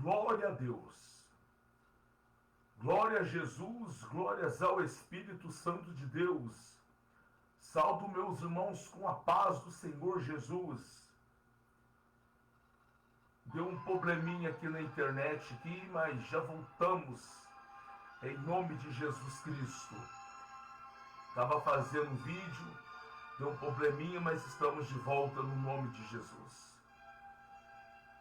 Glória a Deus. Glória a Jesus, glórias ao Espírito Santo de Deus. Saldo meus irmãos com a paz do Senhor Jesus. Deu um probleminha aqui na internet aqui, mas já voltamos em nome de Jesus Cristo. Estava fazendo um vídeo, deu um probleminha, mas estamos de volta no nome de Jesus.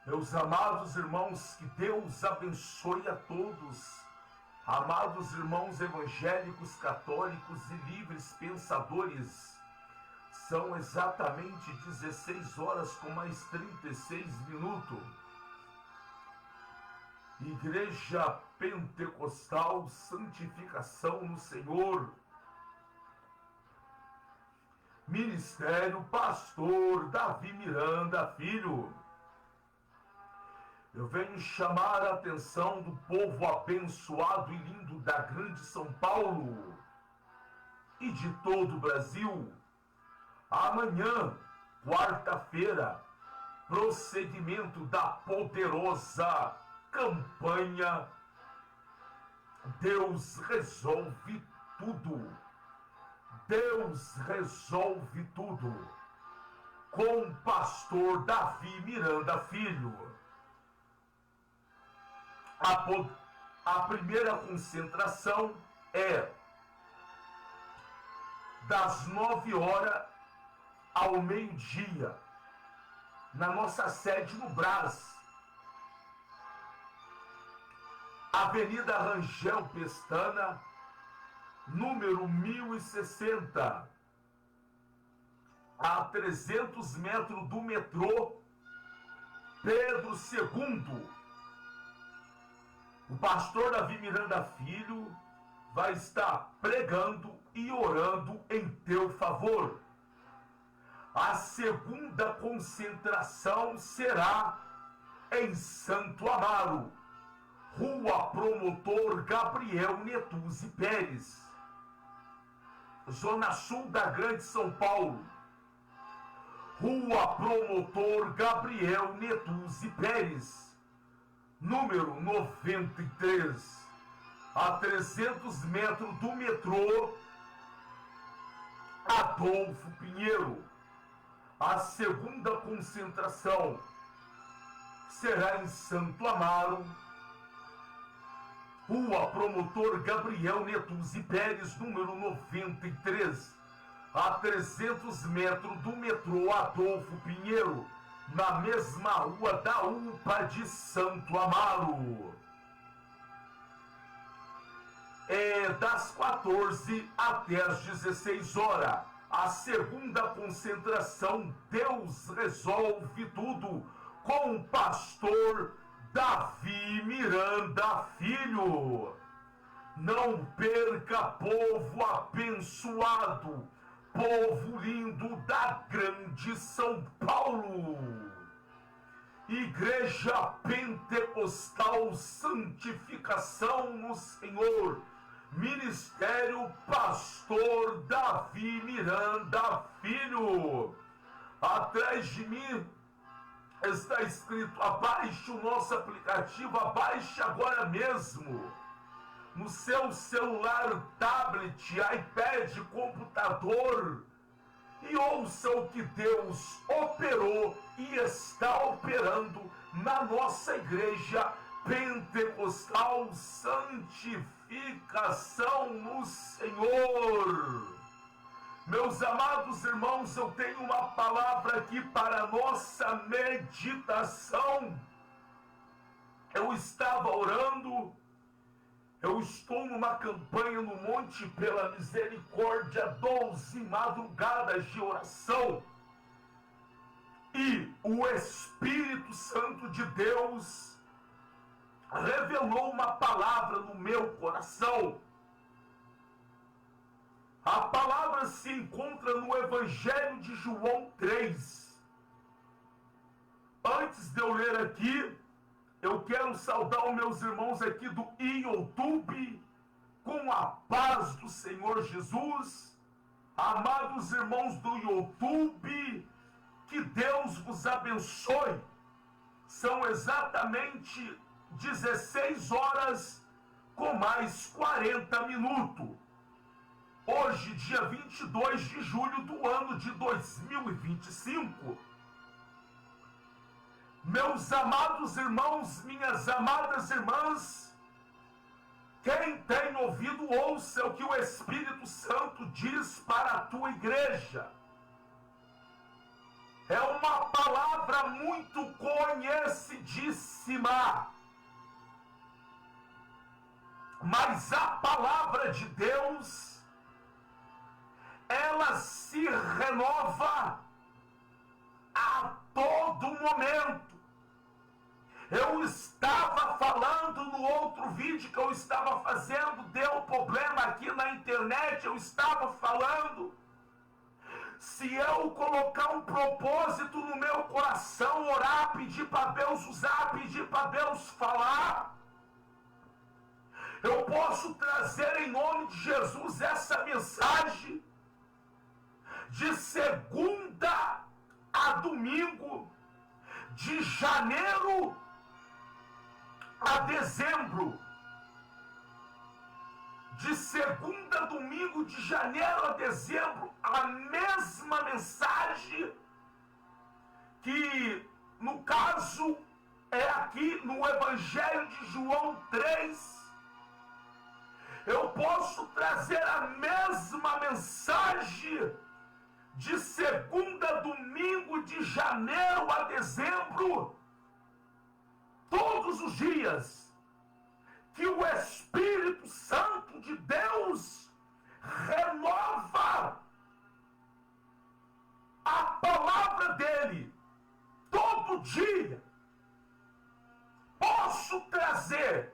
Meus amados irmãos, que Deus abençoe a todos. Amados irmãos evangélicos, católicos e livres pensadores, são exatamente 16 horas com mais 36 minutos. Igreja Pentecostal, Santificação no Senhor, Ministério Pastor Davi Miranda Filho. Eu venho chamar a atenção do povo abençoado e lindo da grande São Paulo e de todo o Brasil. Amanhã, quarta-feira, prosseguimento da poderosa campanha Deus Resolve Tudo. Deus Resolve Tudo, com o pastor Davi Miranda Filho. A primeira concentração é das 9 horas ao meio-dia, na nossa sede no Brás, Avenida Rangel Pestana, número 1060, a 300 metros do metrô Pedro II. O pastor Davi Miranda Filho vai estar pregando e orando em teu favor. A segunda concentração será em Santo Amaro, Rua Promotor Gabriel Netuzzi Pérez, Zona Sul da Grande São Paulo. Rua Promotor Gabriel Netuzzi Pérez, número 93, a 300 metros do metrô Adolfo Pinheiro. A segunda concentração será em Santo Amaro, Rua Promotor Gabriel Netuzzi Pérez, número 93, a 300 metros do metrô Adolfo Pinheiro, na mesma rua da UPA de Santo Amaro. É das 14 até as 16 horas. A segunda concentração Deus Resolve Tudo, com o pastor Davi Miranda Filho. Não perca, povo abençoado, povo lindo da grande São Paulo. Igreja Pentecostal Santificação no Senhor, Ministério Pastor Davi Miranda Filho. Atrás de mim está escrito: abaixe o nosso aplicativo, abaixe agora mesmo, no seu celular, tablet, iPad, computador, e ouça o que Deus operou e está operando na nossa Igreja Pentecostal Santificação no Senhor. Meus amados irmãos, eu tenho uma palavra aqui para a nossa meditação. Eu estava orando. Eu estou numa campanha no Monte pela Misericórdia, 12 madrugadas de oração. E o Espírito Santo de Deus revelou uma palavra no meu coração. A palavra se encontra no Evangelho de João 3. Antes de eu ler aqui, eu quero saudar os meus irmãos aqui do YouTube, com a paz do Senhor Jesus. Amados irmãos do YouTube, que Deus vos abençoe. São exatamente 16 horas com mais 40 minutos. Hoje, dia 22 de julho do ano de 2025. Meus amados irmãos, minhas amadas irmãs, quem tem ouvido, ouça o que o Espírito Santo diz para a tua igreja. É uma palavra muito conhecidíssima. Mas a palavra de Deus, ela se renova a todo momento. Eu estava falando no outro vídeo que eu estava fazendo, deu problema aqui na internet, eu estava falando. Se eu colocar um propósito no meu coração, orar, pedir para Deus usar, pedir para Deus falar, eu posso trazer em nome de Jesus essa mensagem de segunda a domingo, de janeiro a dezembro, de segunda a domingo, de janeiro a dezembro, a mesma mensagem que, no caso, é aqui no Evangelho de João 3. Eu posso trazer a mesma mensagem de segunda a domingo, de janeiro a dezembro, todos os dias, que o Espírito Santo de Deus renova a palavra dele todo dia. Posso trazer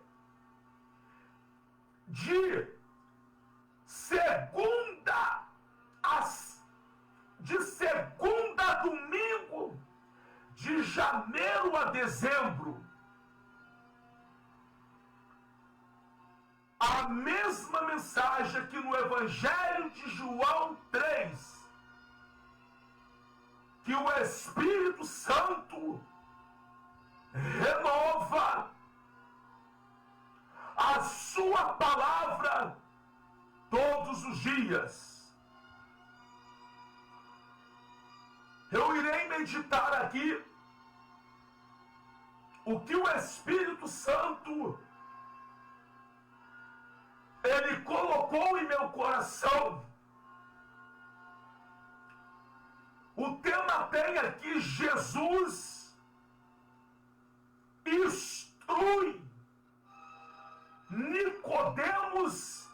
de segunda a domingo, de janeiro a dezembro, a mesma mensagem que no Evangelho de João 3, que o Espírito Santo renova a sua palavra todos os dias. Eu irei meditar aqui o que o Espírito Santo ele colocou em meu coração. O tema tem aqui: Jesus instrui Nicodemos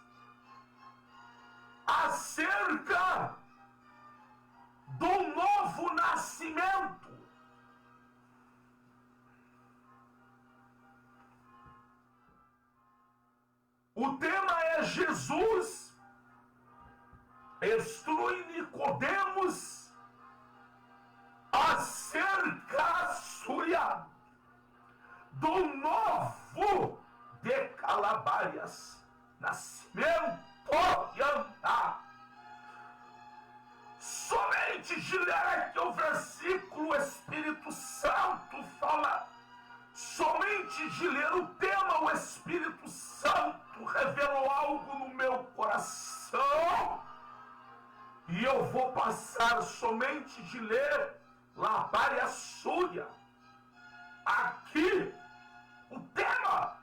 acerca do novo nascimento. O tema é: Jesus instrui Nicodemos acerca do novo de Calabarias nascimento e andar. Somente de ler aqui o versículo, o Espírito Santo fala. Somente de ler o tema, o Espírito Santo revelou algo no meu coração. E eu vou passar somente de ler Labaria Súria. Aqui, o tema.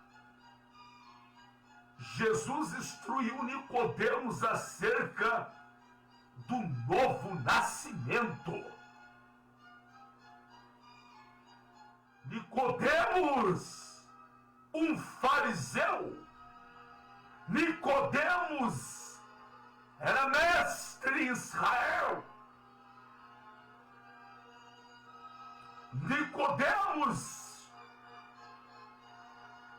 Jesus instruiu Nicodemos acerca do novo nascimento. Nicodemos, um fariseu. Nicodemos era mestre em Israel. Nicodemos,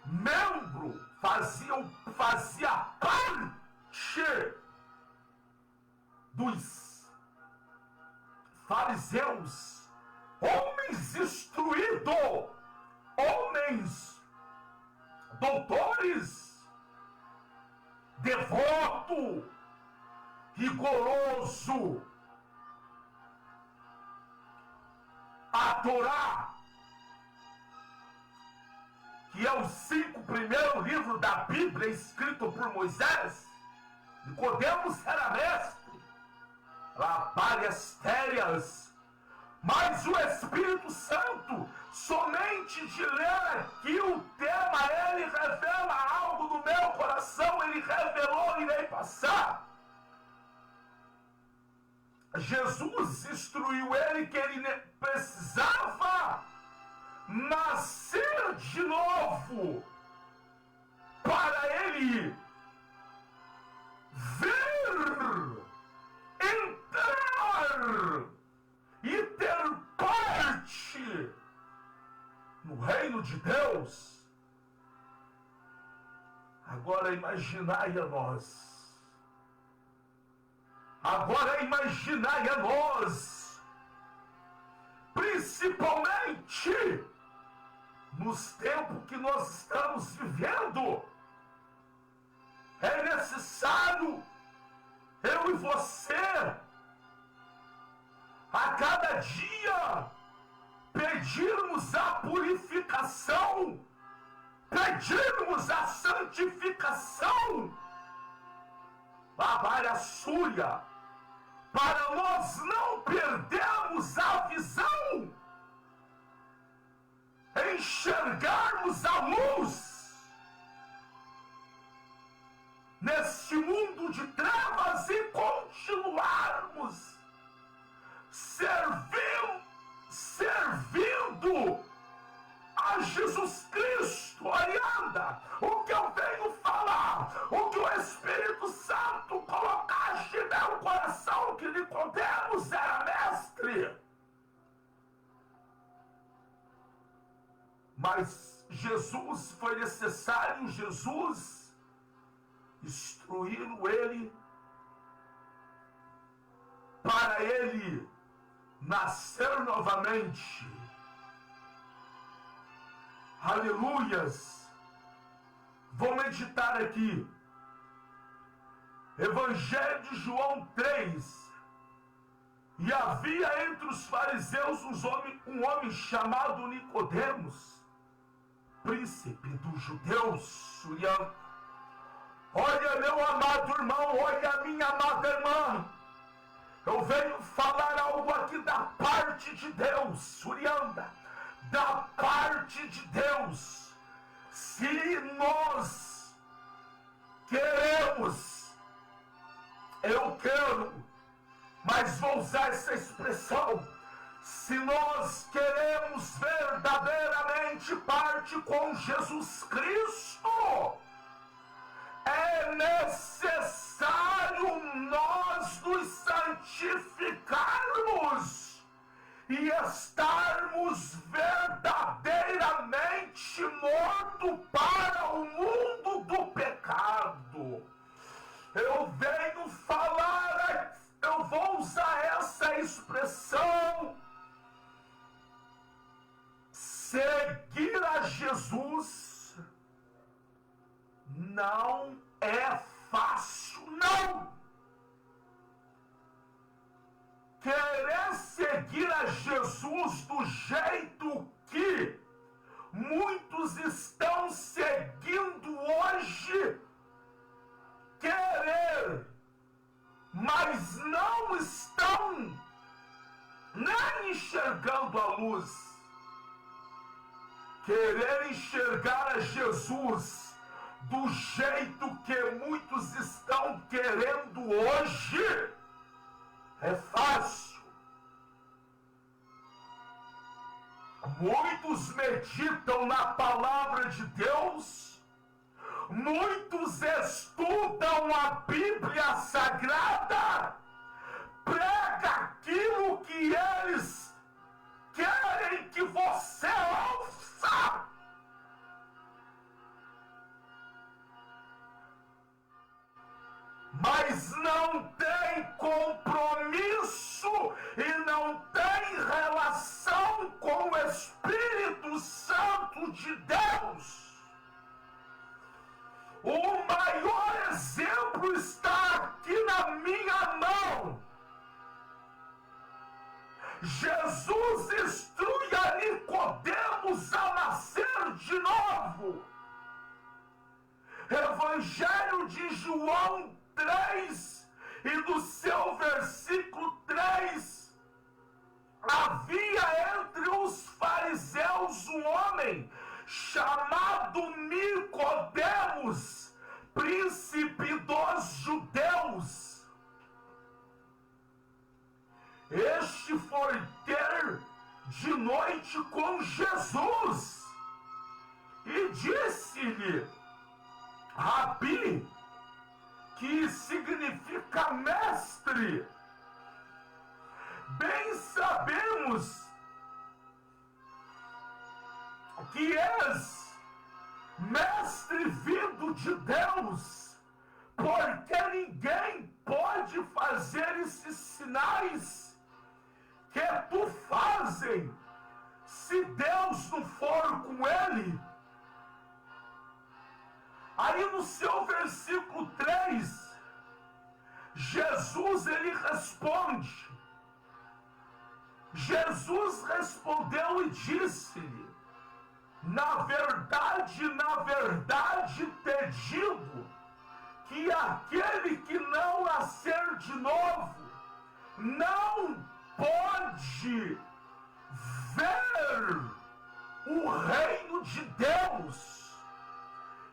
membro, fazia parte dos fariseus, homens instruídos, homens doutores, devoto, rigoroso. A Torá, que é os 5 primeiros livros da Bíblia escrito por Moisés. Nicodemos era mestre, lapariastérias, mas o Espírito Santo, somente de ler aqui o tema, ele revela algo no meu coração, ele revelou, irei passar. Jesus instruiu ele que ele precisava nascer de novo para ele ver, entrar e ter parte no reino de Deus. Agora imaginai a nós. Agora imaginai a nós, principalmente nos tempos que nós estamos vivendo. É necessário eu e você, a cada dia, pedirmos a purificação, pedirmos a santificação, a súria, para nós não perdermos a visão, enxergarmos a luz neste mundo de trevas e continuarmos servindo a Jesus Cristo. Orianda, o que eu venho falar, o que o Espírito Santo colocaste em meu coração, que Nicodemos era mestre. Mas Jesus, foi necessário Jesus instruí-lo ele, para ele nascer novamente. Aleluias! Vou meditar aqui. Evangelho de João 3. E havia entre os fariseus um homem chamado Nicodemos, príncipe dos judeus. Olha, meu amado irmão, olha, minha amada irmã, eu venho falar algo aqui da parte de Deus, Surianda, da parte de Deus. Se nós queremos, eu quero, mas vou usar essa expressão, se nós queremos verdadeiramente parte com Jesus Cristo, é necessário nós nos santificarmos e estarmos verdadeiramente mortos para o mundo do pecado. Eu venho falar, eu vou usar essa expressão, seguir a Jesus não é fácil, não. Querer seguir a Jesus do jeito que muitos estão seguindo hoje, querer, mas não estão nem enxergando a luz. Querer enxergar a Jesus do jeito que muitos estão querendo hoje é fácil. Muitos meditam na palavra de Deus, muitos estudam a Bíblia Sagrada, prega aquilo que eles querem que você ouça. Mas não tem compromisso e não tem relação com o Espírito Santo de Deus. O maior exemplo está aqui na minha mão. Jesus instrui a Nicodemos a nascer de novo. Evangelho de João 3, e no seu versículo 3, havia entre os fariseus um homem chamado Nicodemos, príncipe dos judeus. Este foi ter de noite com Jesus e disse-lhe: Rabi, que significa mestre, bem sabemos que és mestre vindo de Deus, porque ninguém pode fazer esses sinais que tu fazem se Deus não for com ele. Aí no seu versículo 3, Jesus ele responde. Jesus respondeu e disse-lhe: na verdade, te digo que aquele que não nascer de novo não pode ver o reino de Deus.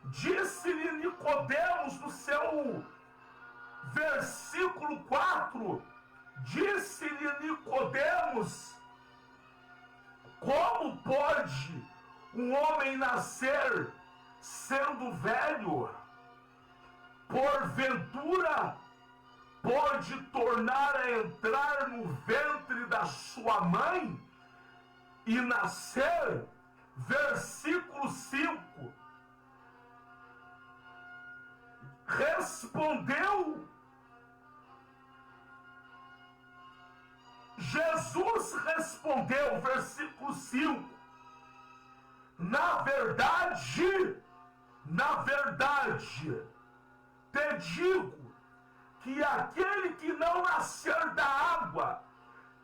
Disse-lhe Nicodemos no seu versículo 4, disse-lhe Nicodemos: como pode um homem nascer sendo velho? Porventura pode tornar a entrar no ventre da sua mãe e nascer? Versículo 5. Jesus respondeu, versículo 5, na verdade, te digo que aquele que não nascer da água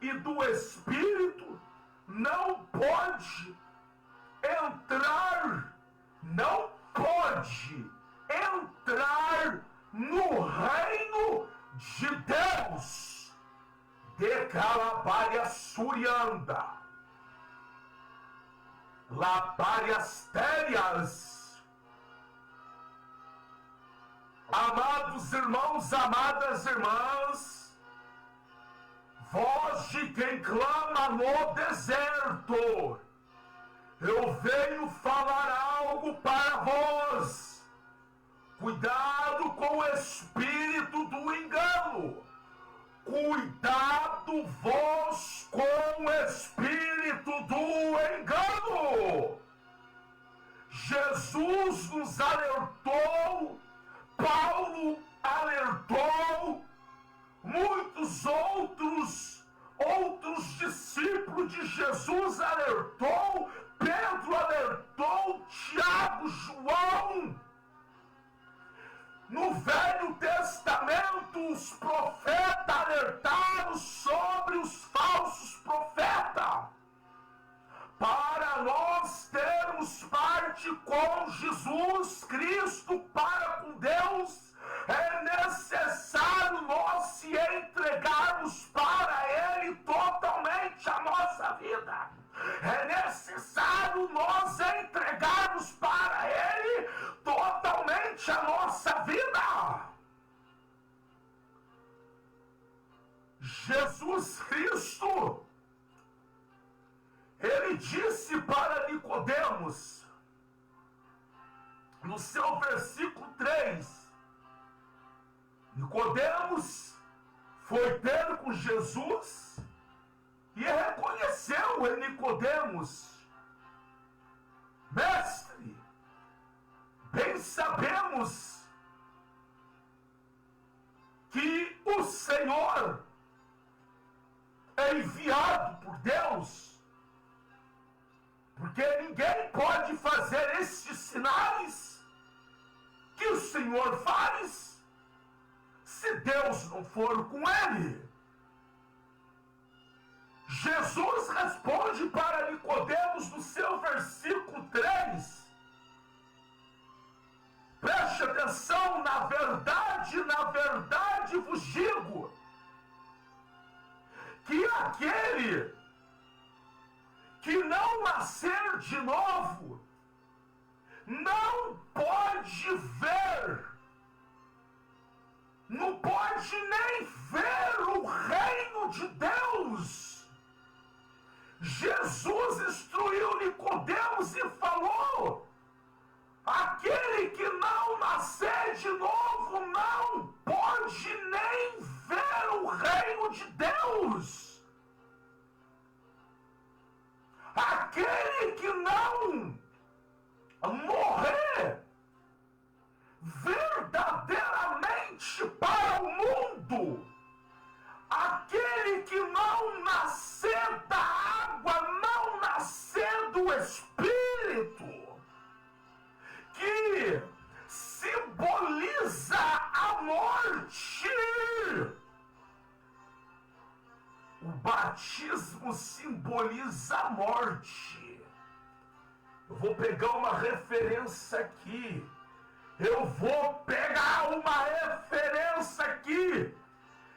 e do Espírito não pode entrar no reino de Deus. De Calabárias Surianda, Lapárias Térias. Amados irmãos, amadas irmãs, voz de quem clama no deserto, eu venho falar algo para vós. Cuidado com o espírito do engano. Cuidado vós com o espírito do engano. Jesus nos alertou, Paulo alertou, muitos outros discípulos de Jesus alertou, Pedro alertou, Tiago, João. No Velho Testamento, os profetas alertaram sobre os falsos profetas. Para nós termos parte com Jesus Cristo para com Deus, é necessário nós se entregarmos para Ele totalmente a nossa vida. É necessário nós entregarmos para Ele totalmente a nossa vida. Jesus Cristo, Ele disse para Nicodemos, no seu versículo 3, Nicodemos foi ter com Jesus e reconheceu em Nicodemos: mestre, bem sabemos que o Senhor é enviado por Deus, porque ninguém pode fazer esses sinais que o Senhor faz se Deus não for com ele. Jesus responde para Nicodemos no seu versículo 3. Preste atenção. atenção, na verdade vos digo, que aquele que não nascer de novo, não pode ver, não pode nem ver o reino de Deus. Jesus instruiu Nicodemos e falou: aquele que não nascer de novo não pode nem ver o reino de Deus. Aquele que não morrer verdadeiramente para o mundo, aquele que não nascer da água, não nascer do Espírito, que simboliza a morte. O batismo simboliza a morte. Eu vou pegar uma referência aqui.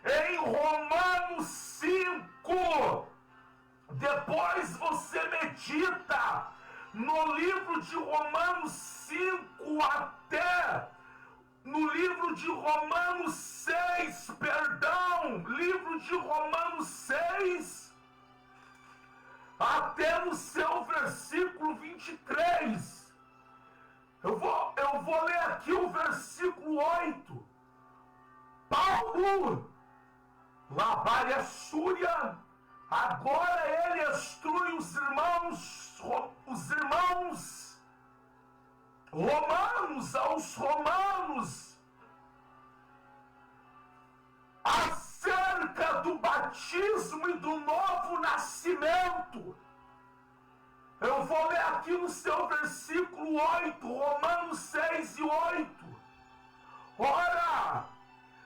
Em Romanos 5. Depois você medita no livro de Romanos 5 até no livro de Romanos 6, livro de Romanos 6, até no seu versículo 23. Eu vou ler aqui o versículo 8. Paulo, Labaria Súria, agora ele instrui os irmãos romanos, aos romanos, acerca do batismo e do novo nascimento. Eu vou ler aqui no seu versículo 8, Romanos 6 e 8. Ora,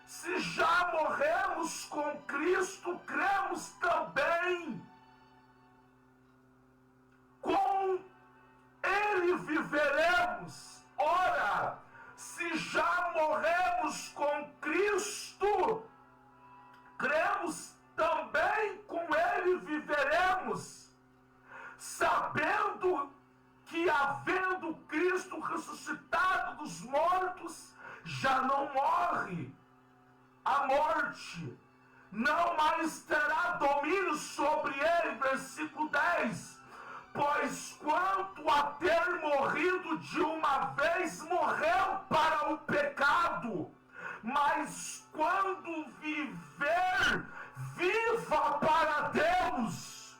se já morremos com Cristo, cremos também com Ele viveremos. Ora, se já morremos com Cristo, cremos também com Ele viveremos, sabendo que, havendo Cristo ressuscitado dos mortos, já não morre. A morte não mais terá domínio sobre ele. Versículo 10. Pois quanto a ter morrido de uma vez, morreu para o pecado, mas quando viver, viva para Deus.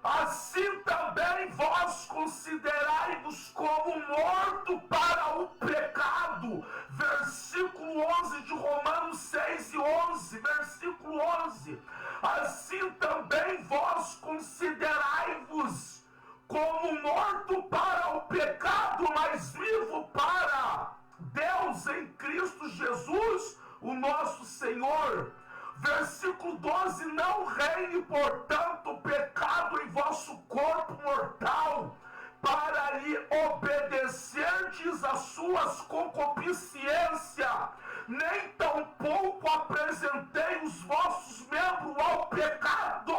Assim também vós considerai-vos como morto para o pecado. Versículo 11 de Romanos 6 e 11. Versículo 11. Assim também vós considerai-vos como morto para o pecado, mas vivo para Deus em Cristo Jesus, o nosso Senhor. Versículo 12. Não reine, portanto, o pecado em vosso corpo mortal, para lhe obedecerdes às suas concupiscências, nem tampouco apresentei os vossos membros ao pecado,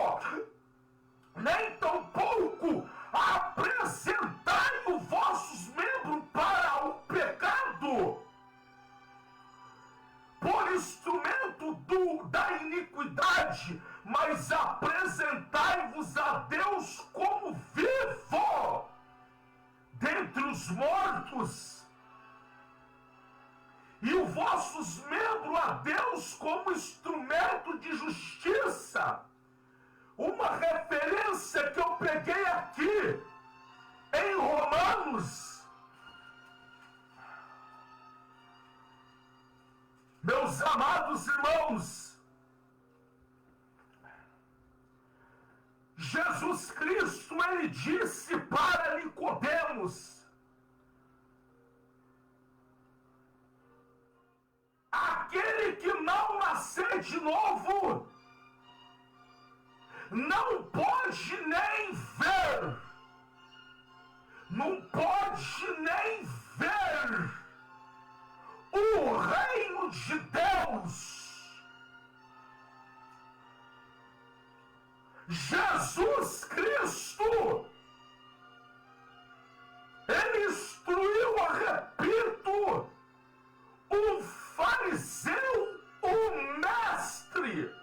nem tampouco apresentai os vossos membros para o pecado, por instrumento da iniquidade, mas apresentai-vos a Deus como vivo dentre os mortos, e os vossos membros a Deus como instrumento de justiça. Uma referência que eu peguei aqui em Romanos. Meus amados irmãos, Jesus Cristo, ele disse para Nicodemos: aquele que não nascer de novo, não pode nem ver, não pode nem ver o reino de Deus. Jesus Cristo, ele instruiu, eu repito, um fariseu, um mestre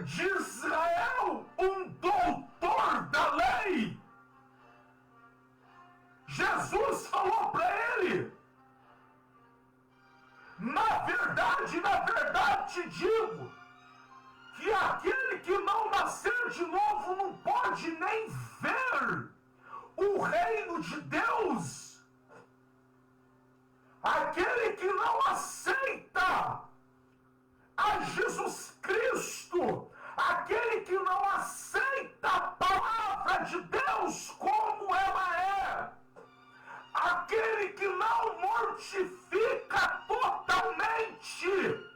de Israel, um doutor da lei. Jesus falou para ele: na verdade te digo, que aquele que não nascer de novo não pode nem ver o reino de Deus. Aquele que não aceita a Jesus Cristo, aquele que não aceita a palavra de Deus como ela é, aquele que não mortifica totalmente,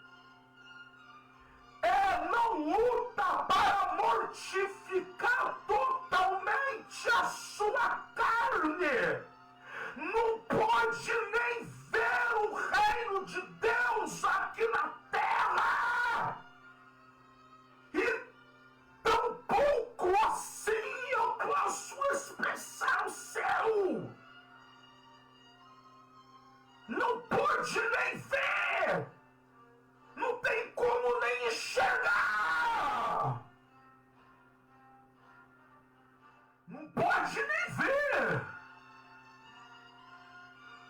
não luta para mortificar totalmente a sua carne, não pode nem ver o reino de Deus aqui na terra. E tampouco assim eu posso expressar o céu. Não pode nem ver. Não tem como nem enxergar. Não pode nem ver.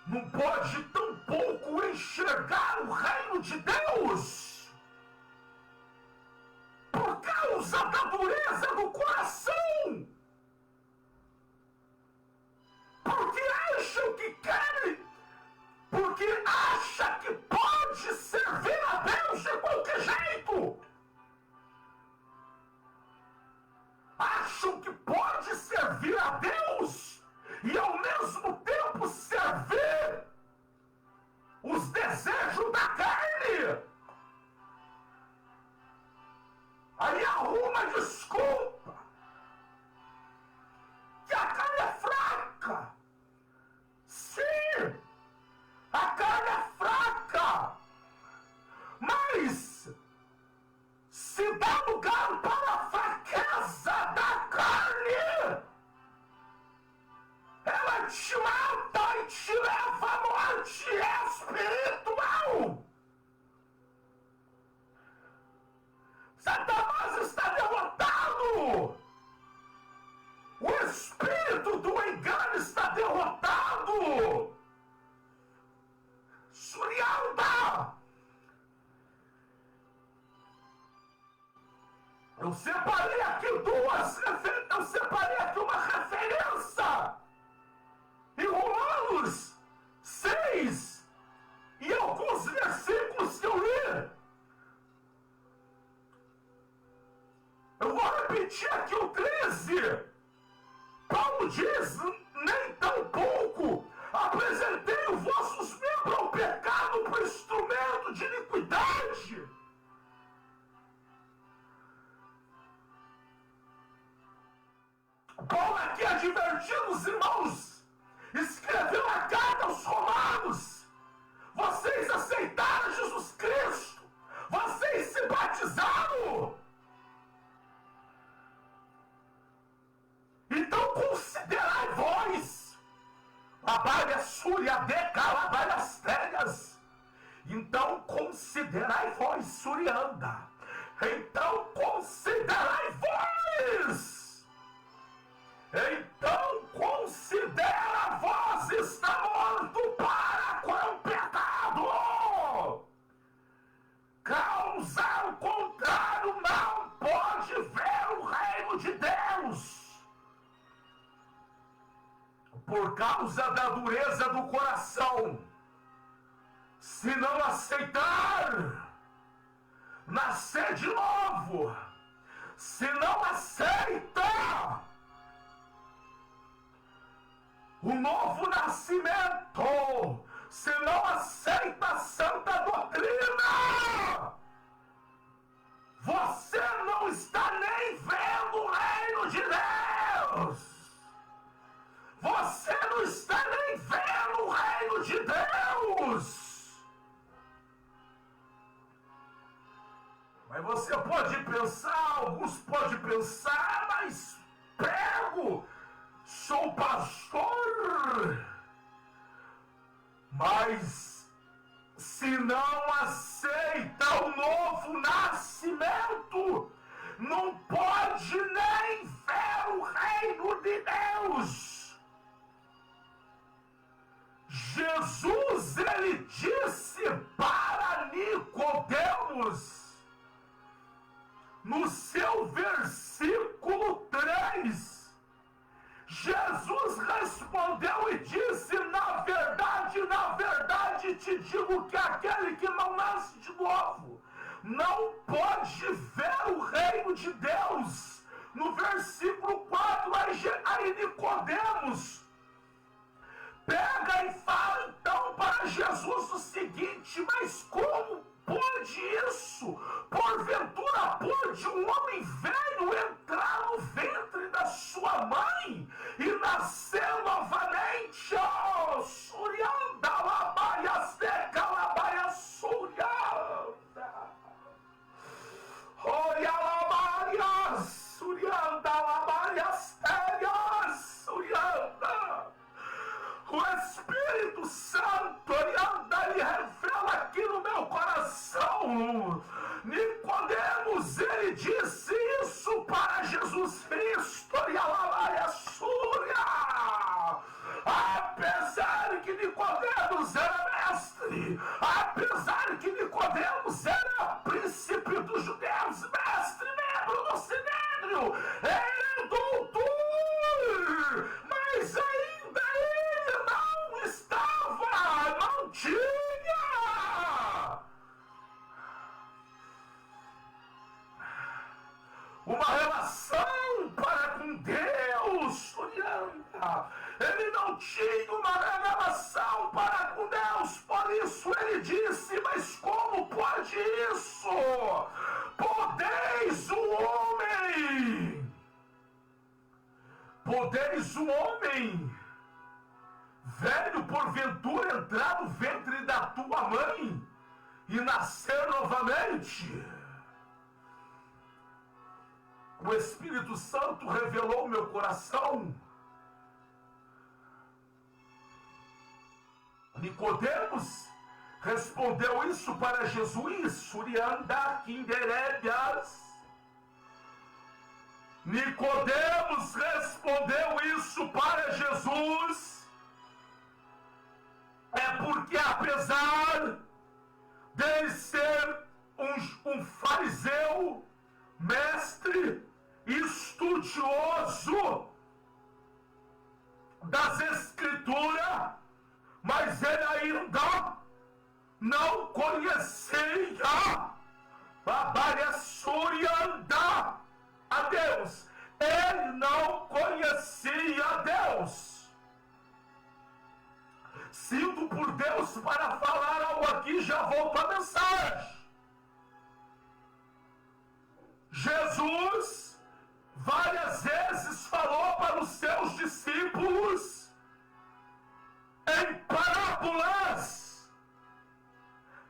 Não pode tampouco enxergar o reino de Deus, por causa da dureza do coração, porque acham que querem, porque acha que pode servir a Deus de qualquer jeito, acham que pode servir a Deus e ao mesmo tempo servir os desejos da carne. Aí arruma desculpa que a carne é fraca. Sim, a carne é fraca, mas se dá lugar para a fraqueza da carne, ela te mata e te leva à morte espiritual. Satanás está derrotado. O espírito do engano está derrotado. Surianda. Eu separei aqui uma referência em Romanos 6 e alguns versículos que eu li. Eu vou repetir aqui o 13. Paulo diz: nem tão pouco apresentei os vossos membros ao pecado por instrumento de iniquidade. Paulo aqui advertindo os irmãos, escreveu a carta aos romanos: vocês aceitaram Jesus Cristo, vocês se batizaram, então considerai vós a Bárbia Súria decalabai as telhas. Então considerai vós, Surianda, então considerai vós. Então considera vós está morto para com o pecado. Causa ao contrário não pode ver o reino de Deus, por causa da dureza do coração. Se não aceitar, nascer de novo, se não aceita o novo nascimento, se não aceita a santa doutrina, você não está nem vendo o reino de Você não está nem vendo o reino de Deus. Mas você pode pensar, alguns podem pensar, mas prego, sou pastor, mas se não aceita o novo nascimento, não pode nem ver o reino de Deus. Jesus, ele disse para Nicodemos, no seu versículo 3, Jesus respondeu e disse: na verdade te digo que aquele que não nasce de novo não pode ver o reino de Deus. No versículo 4, aí Nicodemos pega e fala então para Jesus o seguinte: mas como pode isso? Porventura pode um homem velho entrar no ventre da sua mãe e nascer novamente? Oh, Surianda, Labaia, Seca, Labaia, Surianda. Olha, Labaia, Surianda, Labaia, Seca, Surianda. O Espírito Santo, ele revela aqui no meu coração. Nicodemos, ele disse isso para Jesus Cristo. Apesar que Nicodemos era mestre, apesar que Nicodemos era príncipe dos judeus, mestre, membro do Sinédrio, era doutor, mas ainda ele não estava, não tinha uma relação para com Deus. Ele não tinha uma revelação para com Deus, por isso ele disse: mas como pode isso? Podeis o homem velho porventura entrar no ventre da tua mãe e nascer novamente? O Espírito Santo revelou ao meu coração. Nicodemos respondeu isso para Jesus. Surianda, Kinderebias. Nicodemos respondeu isso para Jesus. É porque apesar de ser um fariseu, mestre, estudioso das Escrituras, mas ele ainda não conhecia a Deus. Ele não conhecia a Deus. Sinto por Deus para falar algo aqui, já volto à mensagem. Jesus várias vezes falou para os seus discípulos em parábolas.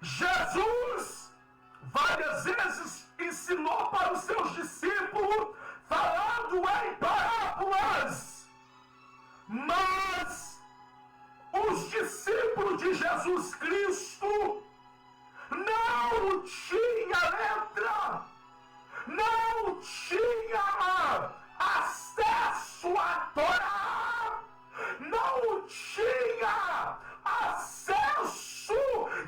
Jesus várias vezes ensinou para os seus discípulos falando em parábolas. Mas os discípulos de Jesus Cristo não tinham letra, não tinha acesso à Torá, não tinha acesso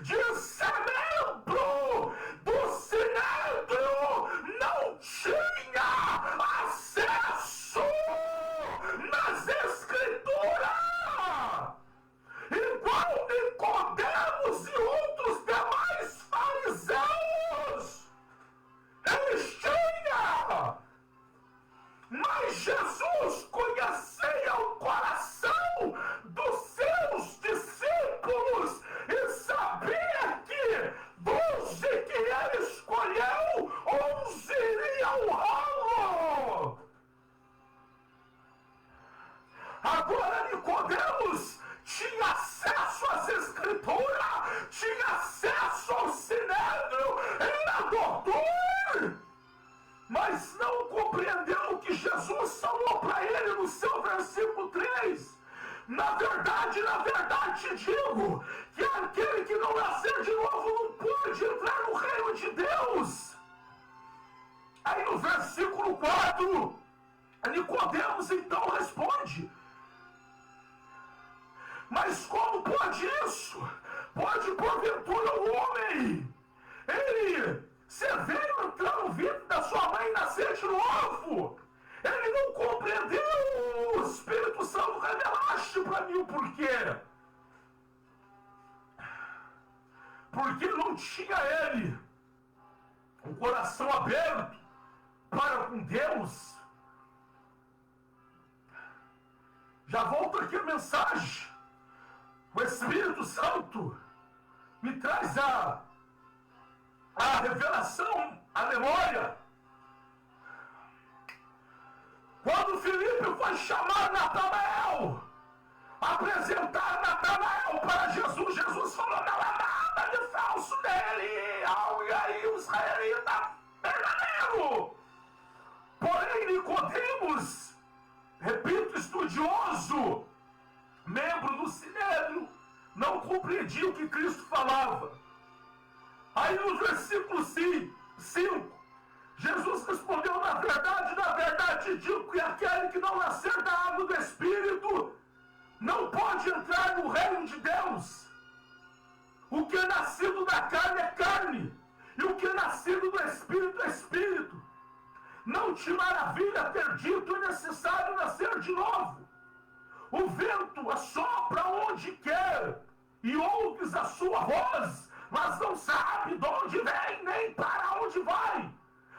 de ser membro do Sinédrio, não tinha acesso nas Escrituras. Igual Nicodemos Agora Nicodemos tinha acesso às escrituras, tinha acesso ao sinédrio, era doutor, mas não compreendeu o que Jesus falou para ele no seu versículo 3. Na verdade te digo, que aquele que não nascer de novo não pode entrar no reino de Deus. Aí no versículo 4, Nicodemos então responde: mas como pode isso? Pode porventura um homem, você veio entrar no ventre da sua mãe e nascer de novo? Ele não compreendeu. O Espírito Santo revelaste para mim o porquê. Porque não tinha ele um coração aberto para com Deus. Já volto aqui a mensagem. O Espírito Santo me traz a revelação, a memória. Quando Filipe foi chamar Natanael, apresentar Natanael para Jesus, Jesus falou: não há nada de falso nele. E aí o israelita verdadeiro. Porém Nicodemos, repito, estudioso, membro do Sinédrio, não compreendia o que Cristo falava. Aí no versículo 5, Jesus respondeu: na verdade digo que aquele que não nascer da água do Espírito não pode entrar no reino de Deus. O que é nascido da carne é carne, e o que é nascido do Espírito é Espírito. Não te maravilha ter dito: é necessário nascer de novo. O vento assopra onde quer, e ouves a sua voz, mas não sabe de onde vem, nem para onde vai.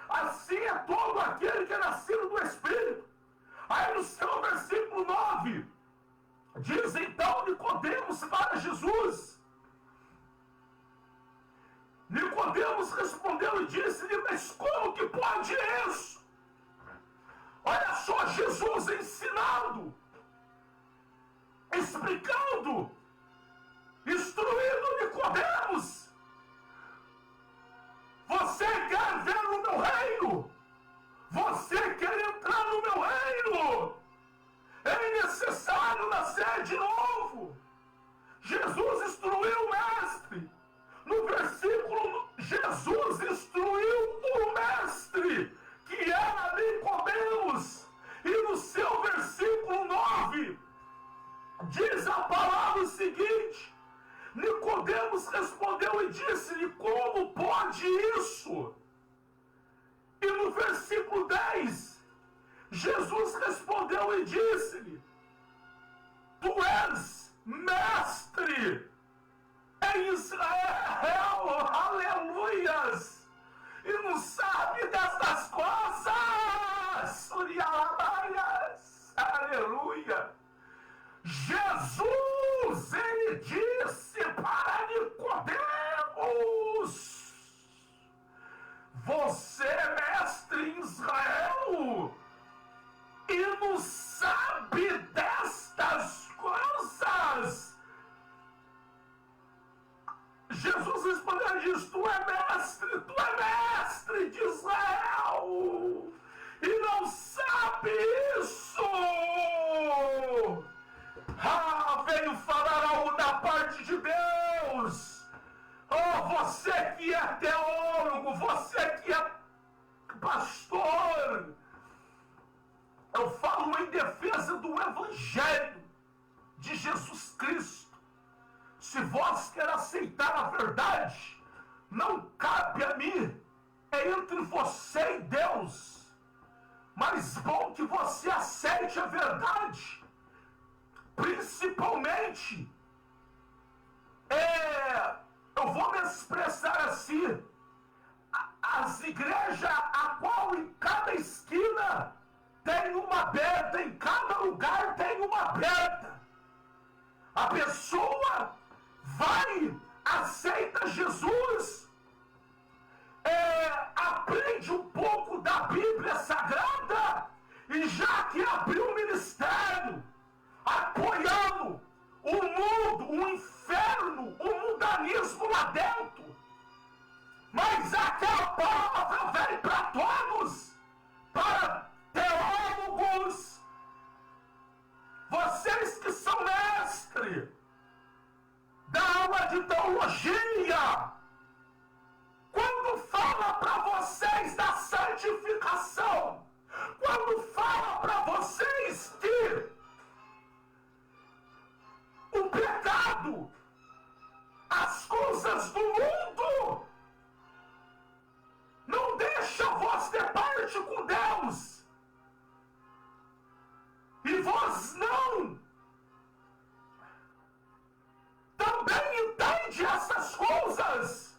Assim é todo aquele que é nascido do Espírito. Aí no seu versículo 9, diz então Nicodemos para Jesus. Nicodemos respondeu e disse-lhe: mas como que pode isso? Olha só, Jesus ensinando, explicando, instruindo Nicodemos. Você quer ver no meu reino? Você quer entrar no meu reino? É necessário nascer de novo. Jesus instruiu o mestre. No versículo, Jesus instruiu o mestre, que era Nicodemos. E no seu versículo 9, diz a palavra o seguinte: Nicodemos respondeu e disse-lhe: como pode isso? E no versículo 10, Jesus respondeu e disse-lhe: tu és mestre em Israel, aleluias, e não sabe dessas coisas, aleluia. Jesus, ele disse para Nicodemos: você é mestre em Israel e não sabe destas coisas. Jesus respondeu e disse: tu é mestre de Israel e não sabe isso. Veio falar algo da parte de Deus. Você que é teólogo, você que é pastor, eu falo em defesa do Evangelho de Jesus Cristo. Se vós quer aceitar a verdade, não cabe a mim, é entre você e Deus. Mas bom que você aceite a verdade, principalmente, eu vou me expressar assim, as igrejas a qual em cada esquina tem uma aberta, em cada lugar tem uma aberta. A pessoa vai, aceita Jesus, aprende um pouco da Bíblia Sagrada, e já que abriu o ministério, tudo, o inferno, o mundanismo lá dentro. Mas aquela palavra vem para todos, para teólogos, vocês que são mestres da aula de teologia, quando fala para vocês da santificação, quando fala para vocês que o pecado, as coisas do mundo, não deixa vós ter parte com Deus, e vós não também entende essas coisas,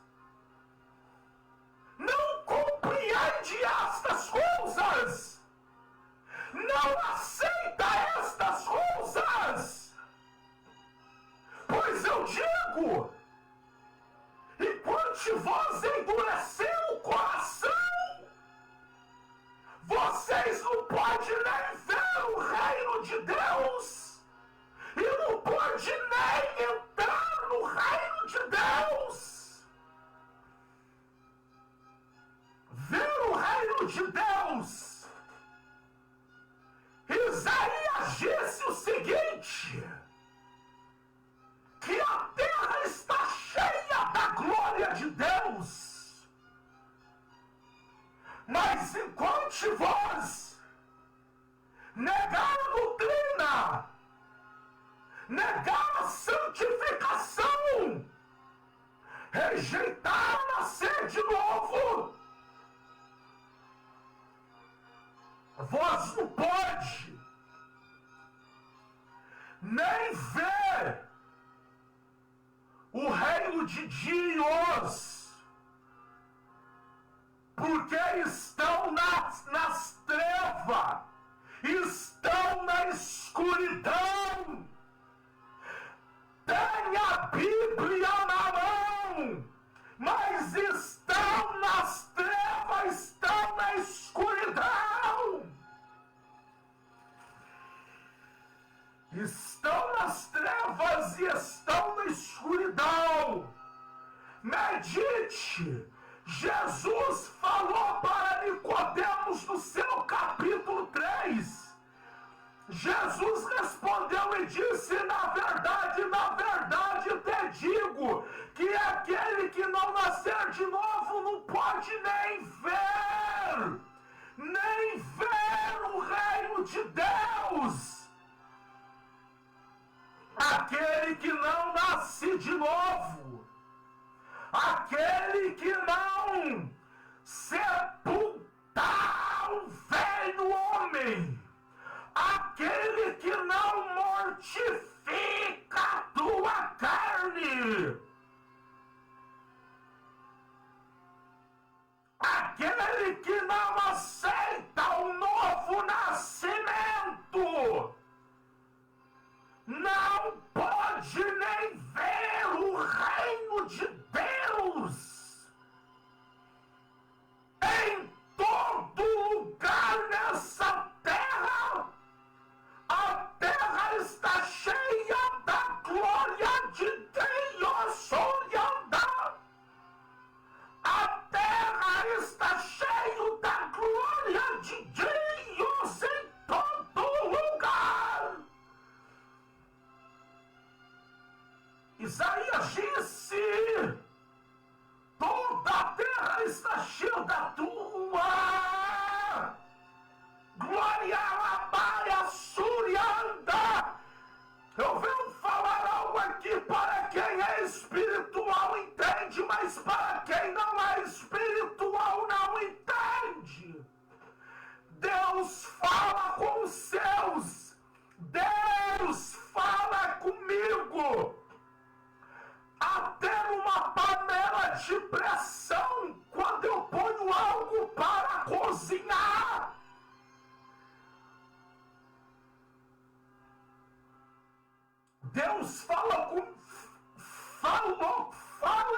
não compreende estas coisas, não aceita estas coisas, pois eu digo, enquanto vós endureceu o coração, vocês não podem nem ver o reino de Deus, e não podem nem entrar no reino de Deus. Ver o reino de Deus. Isaías disse o seguinte, que a terra está cheia da glória de Deus, mas enquanto vós negar a doutrina, negar a santificação, rejeitar nascer de novo, vós não pode nem ver o reino de Deus, porque estão nas trevas, estão na escuridão. Tem a Bíblia na mão, mas estão nas trevas, estão na escuridão. Estão nas trevas e estão na escuridão. Medite. Jesus falou para Nicodemos no seu capítulo 3. Jesus respondeu e disse, na verdade te digo, que aquele que não nascer de novo não pode nem ver o reino de Deus. Aquele que não nasce de novo, aquele que não sepultar o velho homem, aquele que não mortifica a tua carne, aquele que não aceita o novo nascimento, não pode nem ver o reino de Deus. Em todo lugar nessa terra, a terra está cheia da glória de Deus. A terra está cheia da glória de Deus em todo lugar. Isaías disse, toda a terra está cheia da tua glória, Labaia, Surianda. Eu venho falar algo aqui para quem é espiritual entende, mas para quem não é espiritual não entende. Deus fala com os seus, Deus fala comigo. Até numa panela de pressão, quando eu ponho algo para cozinhar, Deus fala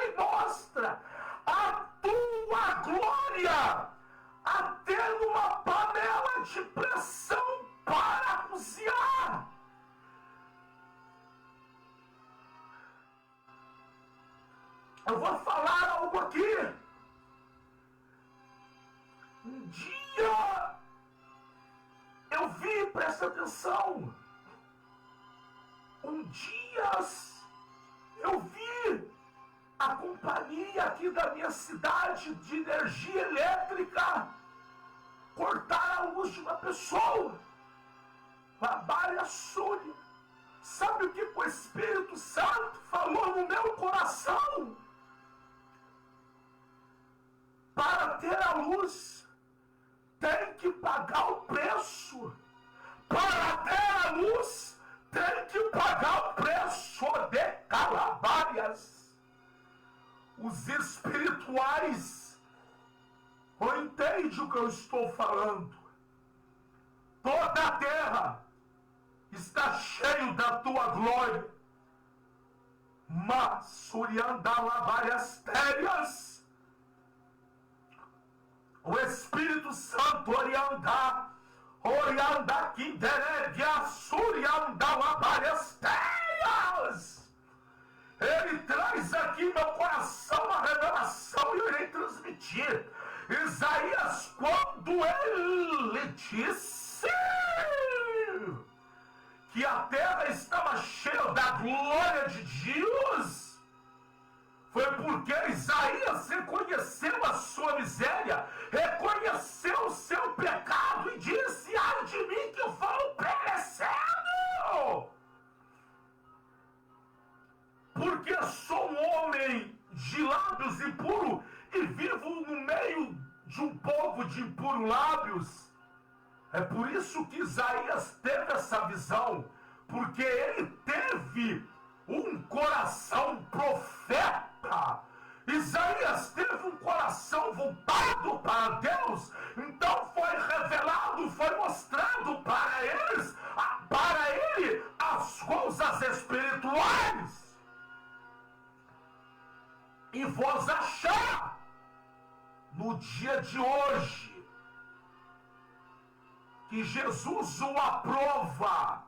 e mostra a tua glória, até numa panela de pressão para cozinhar. Eu vou falar algo aqui. Um dia eu vi, presta atenção, um dia eu vi a companhia aqui da minha cidade de energia elétrica cortar a luz de uma pessoa, Labaria Súria. Sabe o que o Espírito Santo falou no meu coração? Para ter a luz, tem que pagar o preço. Para ter a luz, tem que pagar o preço de calabarias. Os espirituais não entendem o que eu estou falando. Toda a terra está cheio da tua glória. Mas Suriandala várias térias. O Espírito Santo orianda Kinderegia Suriandala várias térias. Ele traz aqui no meu coração a revelação e eu irei transmitir. Isaías, quando ele disse que a terra estava cheia da glória de Deus, foi porque Isaías reconheceu a sua miséria, reconheceu o seu pecado e disse: ai de mim que eu vou perecendo, porque sou um homem de lábios impuros e vivo no meio de um povo de impuros lábios. É por isso que Isaías teve essa visão, porque ele teve um coração profeta. Isaías teve um coração voltado para Deus, então foi revelado, foi mostrado para ele as coisas espirituais. E vos achar no dia de hoje que Jesus o aprova,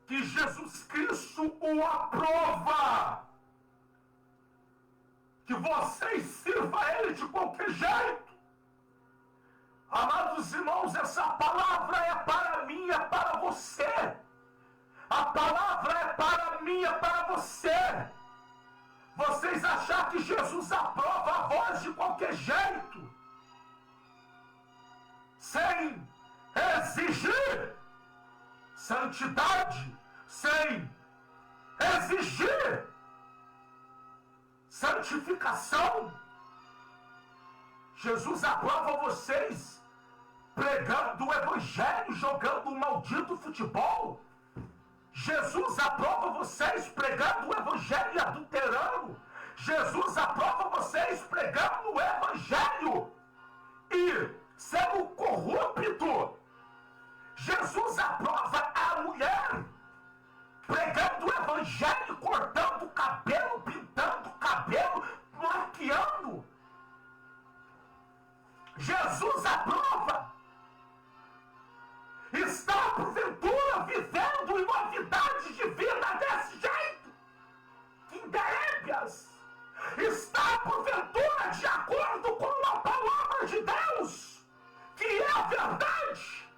que Jesus Cristo o aprova, que vocês sirvam a Ele de qualquer jeito. Amados irmãos, essa palavra é para mim, é para você. A palavra é para mim, é para você. Vocês achar que Jesus aprova a voz de qualquer jeito, sem exigir santidade, sem exigir santificação. Jesus aprova vocês pregando o evangelho, jogando um maldito futebol. Jesus aprova vocês pregando o evangelho e adulterando. Jesus aprova vocês pregando o evangelho e sendo corrupto. Jesus aprova a mulher pregando o evangelho, cortando o cabelo, pintando o cabelo, maquiando. Jesus aprova. Está porventura vivendo em novidade de vida desse jeito? Quinderébias. Está porventura de acordo com a palavra de Deus, que é a verdade.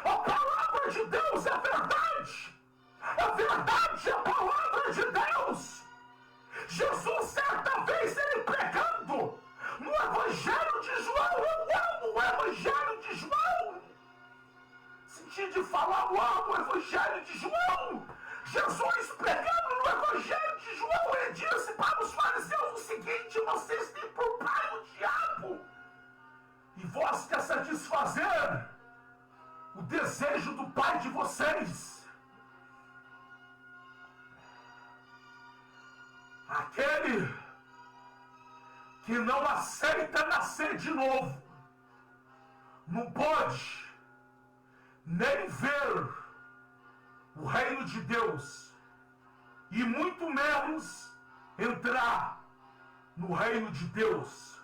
A palavra de Deus é verdade. A verdade é a palavra de Deus. Jesus, certa vez, ele pregando no Evangelho de João, eu amo o Evangelho de João. Senti de falar, eu amo o Evangelho de João. Jesus pregando no Evangelho de João, ele disse para os fariseus o seguinte: vocês têm por pai o diabo, e vós quer satisfazer o desejo do pai de vocês. Aquele que não aceita nascer de novo não pode nem ver o reino de Deus e muito menos entrar no reino de Deus.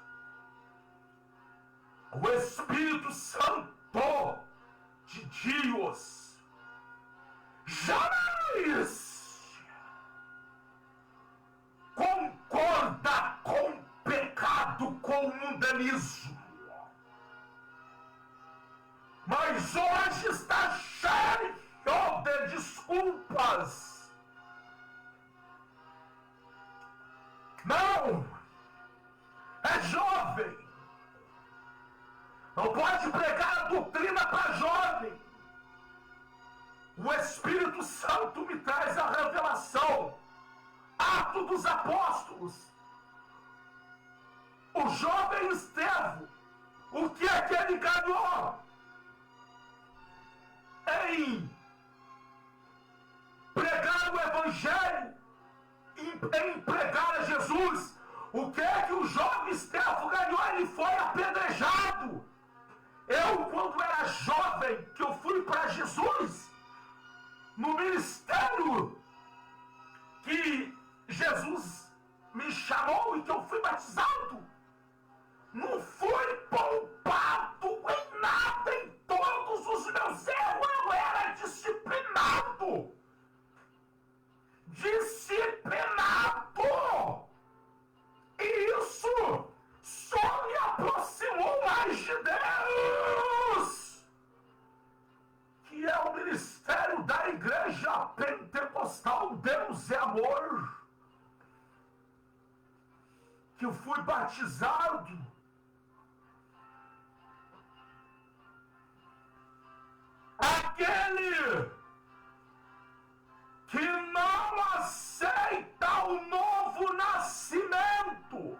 O Espírito Santo de Deus jamais mas hoje está cheio de desculpas. Não, é jovem, não pode pregar a doutrina para jovem. O Espírito Santo me traz a revelação. Atos dos Apóstolos. O jovem Estevão, o que é que ele ganhou? Em pregar o Evangelho, em pregar a Jesus. O que é que o jovem Estevão ganhou? Ele foi apedrejado. Eu, quando era jovem, que eu fui para Jesus, no ministério que Jesus me chamou e que eu fui batizado, não fui poupado em nada, em todos os meus erros eu era disciplinado. E isso só me aproximou mais de Deus, que é o ministério da Igreja Pentecostal Deus é Amor, que eu fui batizado. Aquele que não aceita o novo nascimento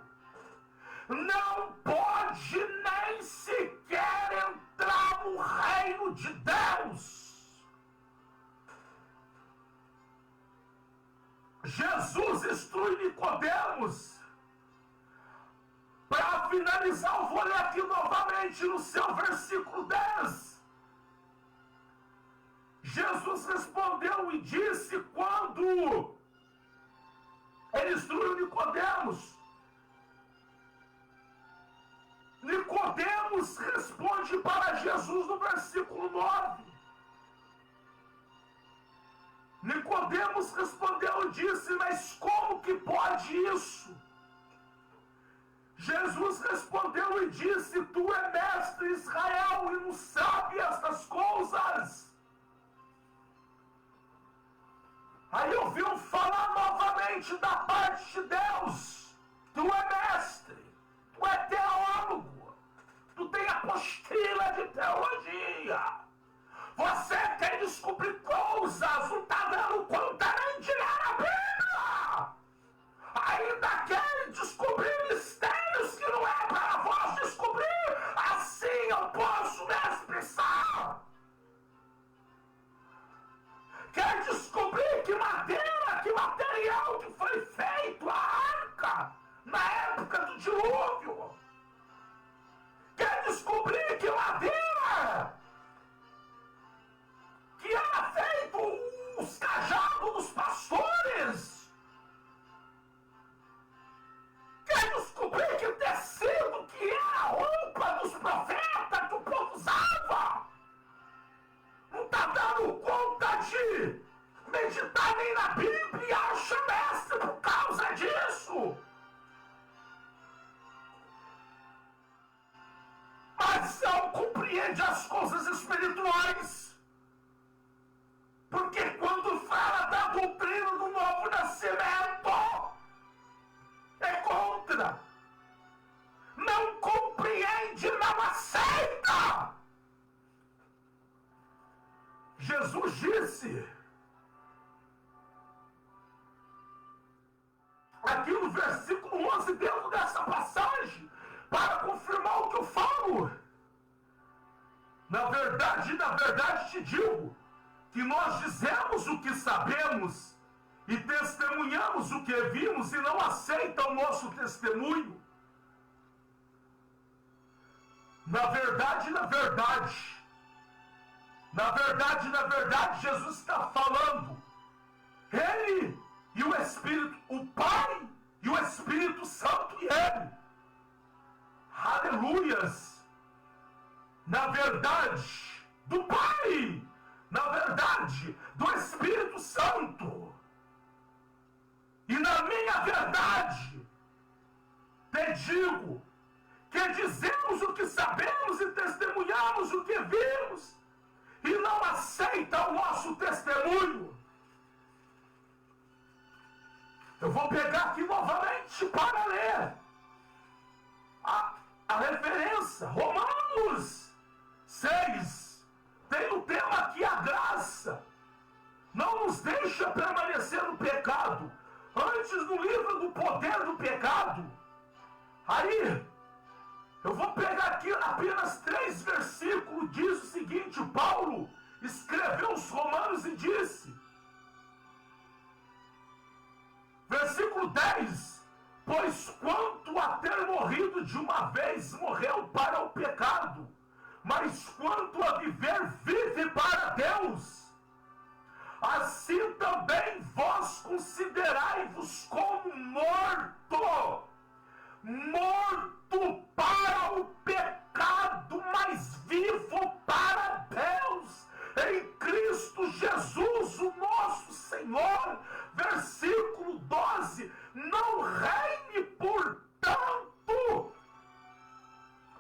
não pode nem sequer entrar no reino de Deus. Jesus instrui Nicodemos. Para finalizar, eu vou ler aqui novamente no seu versículo 10. Jesus respondeu e disse, quando ele instruiu Nicodemos, Nicodemos responde para Jesus no versículo 9. Nicodemos respondeu e disse, mas como que pode isso? Jesus respondeu e disse, tu é mestre Israel e não sabe estas coisas. Aí eu vi falar novamente da parte de Deus. Tu é mestre, tu é teólogo, tu tem apostila de teologia. Você quer descobrir coisas, não está dando conta nem de ler a Bíblia. Ainda quer descobrir mistérios que não é para vós descobrir. Assim eu posso me expressar. Quer descobrir que madeira, que material que foi feito a arca na época do dilúvio? Quer descobrir que madeira que era feito os cajados dos pastores? Quer descobrir que tecido que era a roupa dos profetas que o povo usava? Não está dando conta de meditar nem na Bíblia e acha mestre por causa disso. Mas não compreende as coisas espirituais. Porque quando fala da doutrina do novo nascimento, é contra. Não compreende, não aceita. Jesus disse, aqui no versículo 11, dentro dessa passagem, para confirmar o que eu falo. Na verdade te digo, que nós dizemos o que sabemos e testemunhamos o que vimos e não aceita o nosso testemunho. Na verdade, Jesus está falando. Ele e o Espírito, o Pai e o Espírito Santo e Ele. Aleluias! Na verdade do Pai, na verdade do Espírito Santo. E na minha verdade, te digo que dizemos o que sabemos e testemunhamos o que vimos não aceita o nosso testemunho. Eu vou pegar aqui novamente para ler a referência, Romanos 6, tem o tema aqui, a graça não nos deixa permanecer no pecado. Antes, no livro do poder do pecado, aí, eu vou pegar aqui apenas 3 versículos, diz o seguinte: Paulo escreveu aos Romanos e disse, versículo 10, pois quanto a ter morrido de uma vez, morreu para o pecado, mas quanto a viver, vive para Deus. Assim também vós considerai-vos como morto para o pecado, mas vivo para Deus, em Cristo Jesus, o nosso Senhor. Versículo 12, não reine, portanto,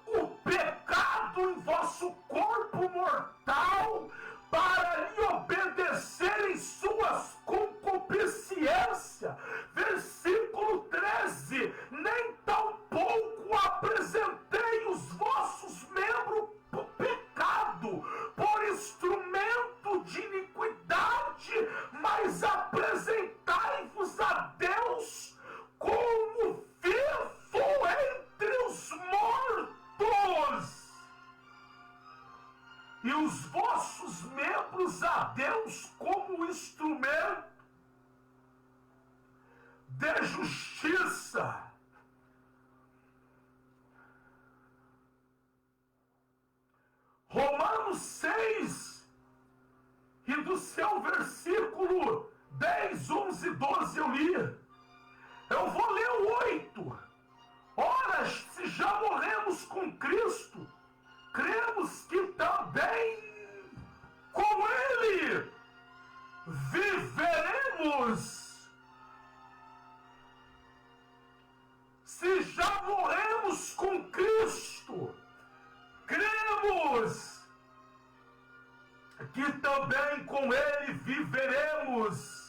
o pecado em vosso corpo mortal, para lhe obedecer em suas concupiscências. Versículo 13, nem tampouco apresentei os vossos membros por pecado, por instrumento de iniquidade, mas apresentai-vos a Deus como vivo entre os mortos, e os vossos membros a Deus como instrumento de justiça. Romanos 6, e do seu versículo 10, 11 e 12 eu li. Eu vou ler o 8. Ora, se já morremos com Cristo, cremos que também com Ele viveremos. Se já morremos com Cristo, cremos que também com Ele viveremos.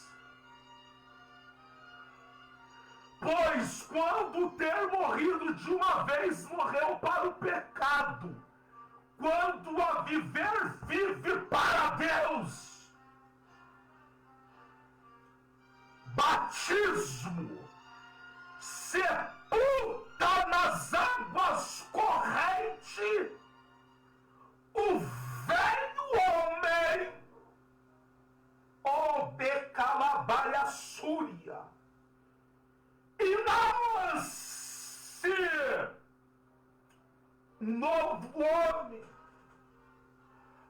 Pois quando ter morrido de uma vez, morreu para o pecado, quando a viver, vive para Deus. Batismo sepulta nas águas correntes o velho homem, o becalabalhaçúria, e nasce novo homem.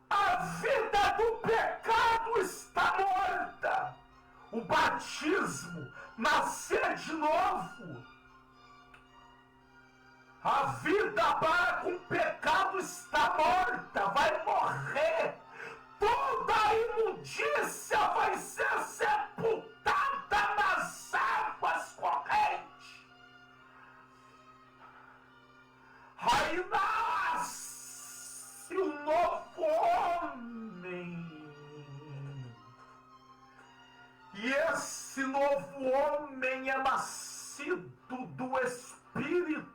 A vida do pecado está morta. O batismo, nascer de novo. A vida para com o pecado está morta, vai morrer. Toda a imundícia vai ser sepultada nas águas correntes. Aí nasce um novo homem. E esse novo homem é nascido do Espírito.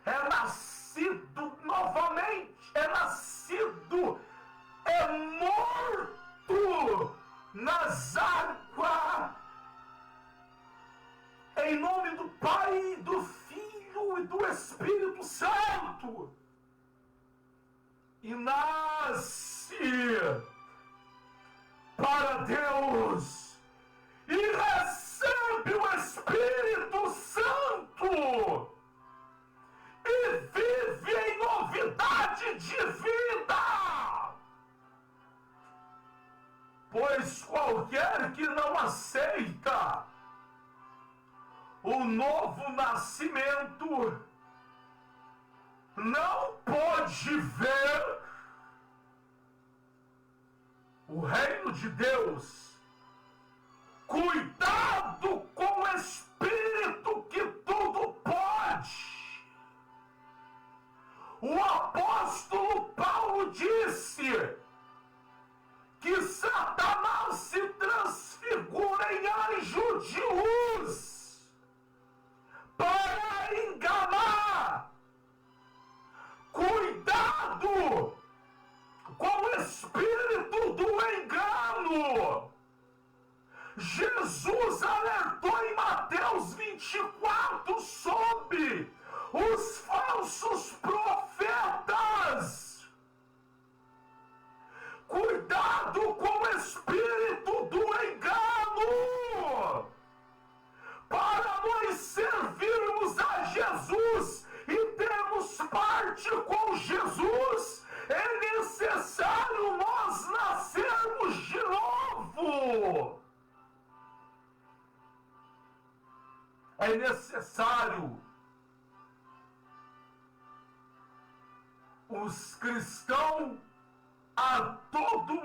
É nascido novamente. É morto nas águas. Em nome do Pai, do Filho e do Espírito Santo. E nasce para Deus e recebe o Espírito Santo e vive em novidade de vida. Pois qualquer que não aceita o novo nascimento não pode ver o reino de Deus. Cuidado com o Espírito que tudo pode. O apóstolo Paulo disse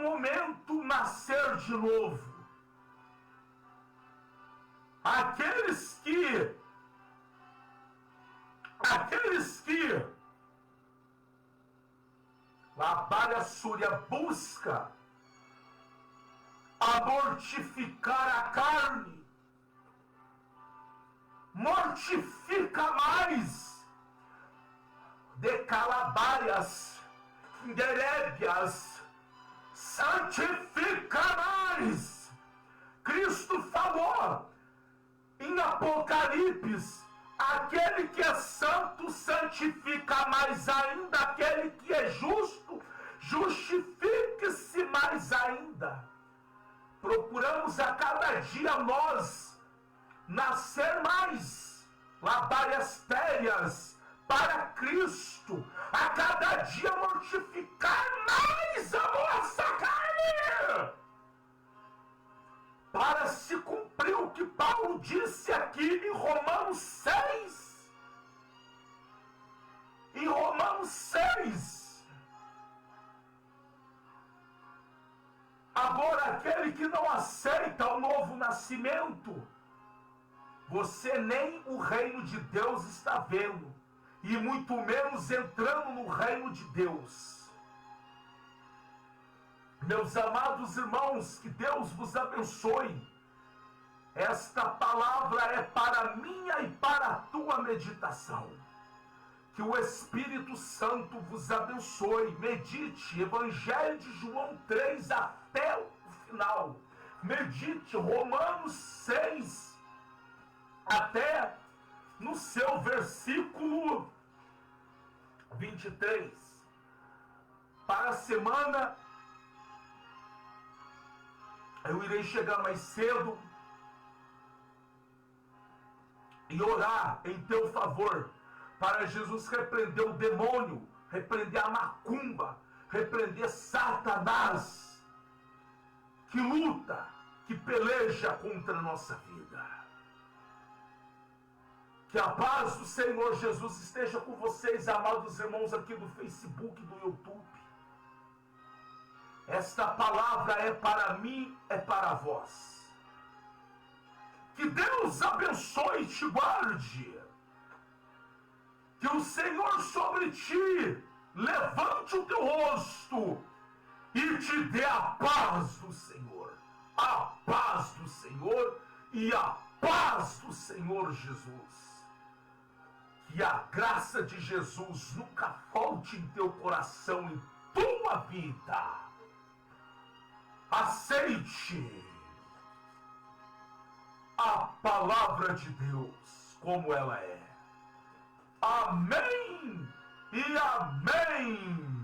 momento nascer de novo. Aqueles que Labalha Súria busca a mortificar a carne, mortifica mais de calabaias, derébias, santifica mais. Cristo falou em Apocalipse: aquele que é santo santifica mais ainda, aquele que é justo justifique-se mais ainda. Procuramos a cada dia nós nascer mais, labárias térias para Cristo, a cada dia mortificar mais a nossa carne, para se cumprir o que Paulo disse aqui em Romanos 6. Em Romanos 6. Agora, aquele que não aceita o novo nascimento, você nem o reino de Deus está vendo, e muito menos entrando no reino de Deus. Meus amados irmãos, que Deus vos abençoe. Esta palavra é para minha e para a tua meditação. Que o Espírito Santo vos abençoe. Medite Evangelho de João 3 até o final. Medite Romanos 6 até no seu versículo 23. Para a semana eu irei chegar mais cedo e orar em teu favor, para Jesus repreender o demônio, repreender a macumba, repreender Satanás, que luta, que peleja contra a nossa vida. Que a paz do Senhor Jesus esteja com vocês, amados irmãos aqui do Facebook e do YouTube. Esta palavra é para mim, é para vós. Que Deus abençoe e te guarde. Que o Senhor sobre ti levante o teu rosto e te dê a paz do Senhor. A paz do Senhor e a paz do Senhor Jesus. Que a graça de Jesus nunca falte em teu coração, em tua vida. Aceite a palavra de Deus como ela é. Amém e amém.